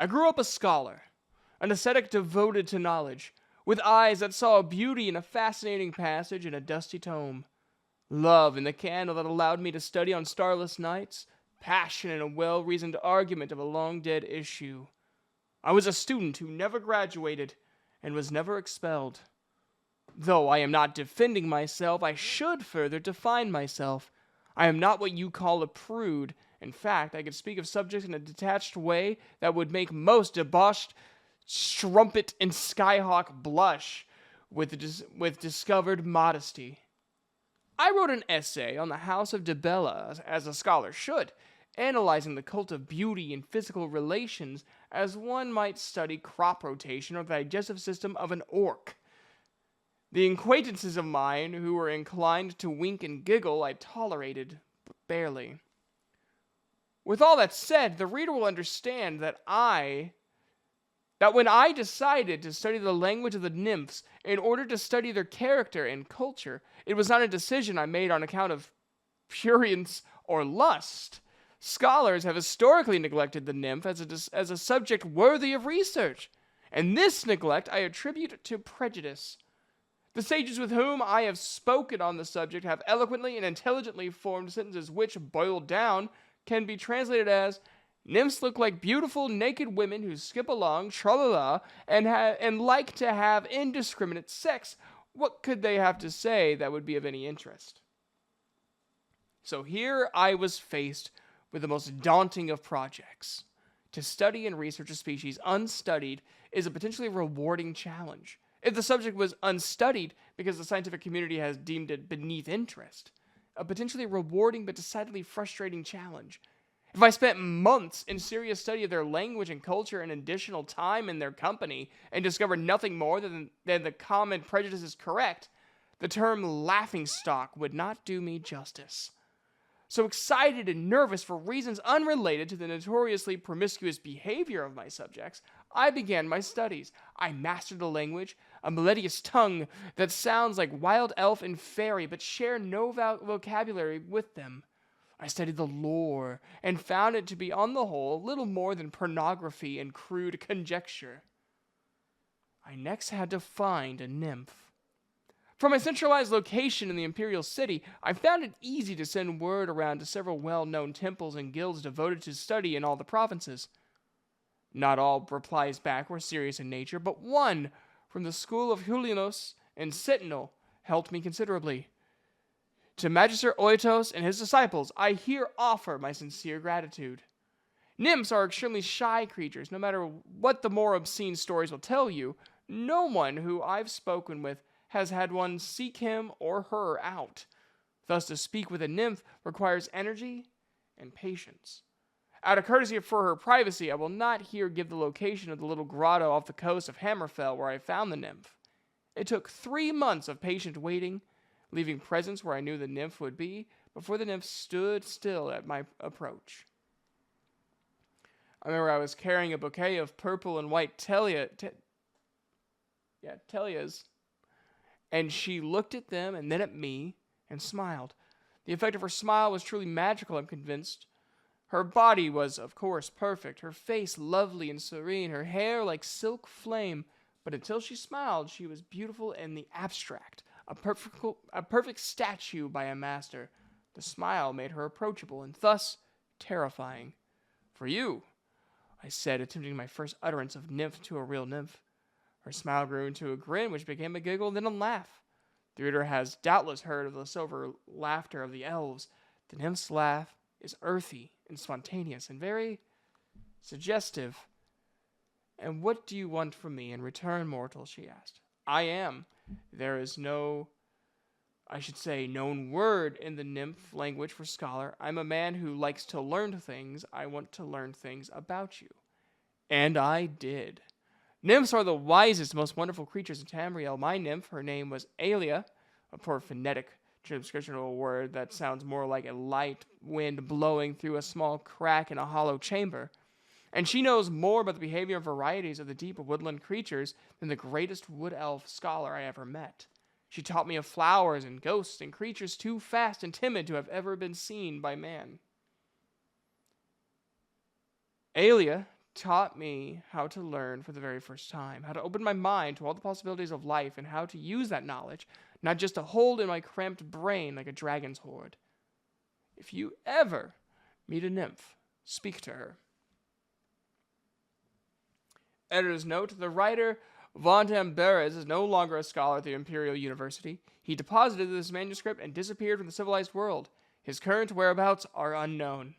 I grew up a scholar, an ascetic devoted to knowledge, with eyes that saw a beauty in a fascinating passage in a dusty tome, love in the candle that allowed me to study on starless nights, passion in a well-reasoned argument of a long-dead issue. I was a student who never graduated and was never expelled. Though I am not defending myself, I should further define myself. I am not what you call a prude. In fact, I could speak of subjects in a detached way that would make most debauched strumpet and skyhawk blush with discovered modesty. I wrote an essay on the House of Dibella, as a scholar should, analyzing the cult of beauty and physical relations as one might study crop rotation or the digestive system of an orc. The acquaintances of mine who were inclined to wink and giggle I tolerated, but barely. With all that said, the reader will understand that when I decided to study the language of the nymphs in order to study their character and culture, it was not a decision I made on account of prurience or lust. Scholars have historically neglected the nymph as a subject worthy of research, and this neglect I attribute to prejudice. The sages with whom I have spoken on the subject have eloquently and intelligently formed sentences which, boiled down, can be translated as, nymphs look like beautiful naked women who skip along, tra-la-la, and like to have indiscriminate sex. What could they have to say that would be of any interest? So here I was faced with the most daunting of projects. To study and research a species unstudied is a potentially rewarding challenge. If the subject was unstudied because the scientific community has deemed it beneath interest, a potentially rewarding but decidedly frustrating challenge. If I spent months in serious study of their language and culture and additional time in their company and discovered nothing more than the common prejudice is correct, the term laughingstock would not do me justice. So excited and nervous for reasons unrelated to the notoriously promiscuous behavior of my subjects, I began my studies. I mastered the language, a melodious tongue that sounds like wild elf and fairy but share no vocabulary with them. I studied the lore and found it to be on the whole little more than pornography and crude conjecture. I next had to find a nymph. From a centralized location in the imperial city, I found it easy to send word around to several well-known temples and guilds devoted to study in all the provinces. Not all replies back were serious in nature, but one from the school of Julianos and Sentinel helped me considerably. To Magister Oitos and his disciples, I here offer my sincere gratitude. Nymphs are extremely shy creatures. No matter what the more obscene stories will tell you, no one who I've spoken with has had one seek him or her out. Thus, to speak with a nymph requires energy and patience. Out of courtesy for her privacy, I will not here give the location of the little grotto off the coast of Hammerfell where I found the nymph. It took 3 months of patient waiting, leaving presents where I knew the nymph would be, before the nymph stood still at my approach. I remember I was carrying a bouquet of purple and white tellias, and she looked at them and then at me and smiled. The effect of her smile was truly magical, I'm convinced. Her body was, of course, perfect, her face lovely and serene, her hair like silk flame, but until she smiled, she was beautiful in the abstract, a perfect statue by a master. The smile made her approachable and thus terrifying. "For you," I said, attempting my first utterance of nymph to a real nymph. Her smile grew into a grin, which became a giggle, then a laugh. The reader has doubtless heard of the silver laughter of the elves. The nymph's laugh is earthy and spontaneous and very suggestive. "And what do you want from me in return, mortal?" she asked. There is no, known word in the nymph language for scholar. I'm a man who likes to learn things. I want to learn things about you. And I did. Nymphs are the wisest, most wonderful creatures in Tamriel. My nymph, her name was Aelia, a poor phonetic transcription of a word that sounds more like a light wind blowing through a small crack in a hollow chamber. And she knows more about the behavior and varieties of the deep woodland creatures than the greatest wood elf scholar I ever met. She taught me of flowers and ghosts and creatures too fast and timid to have ever been seen by man. Aelia taught me how to learn for the very first time, how to open my mind to all the possibilities of life, and how to use that knowledge, not just to hold in my cramped brain like a dragon's hoard. If you ever meet a nymph, speak to her. Editor's note: the writer Vontamberes is no longer a scholar at the Imperial University. He deposited this manuscript and disappeared from the civilized world. His current whereabouts are unknown.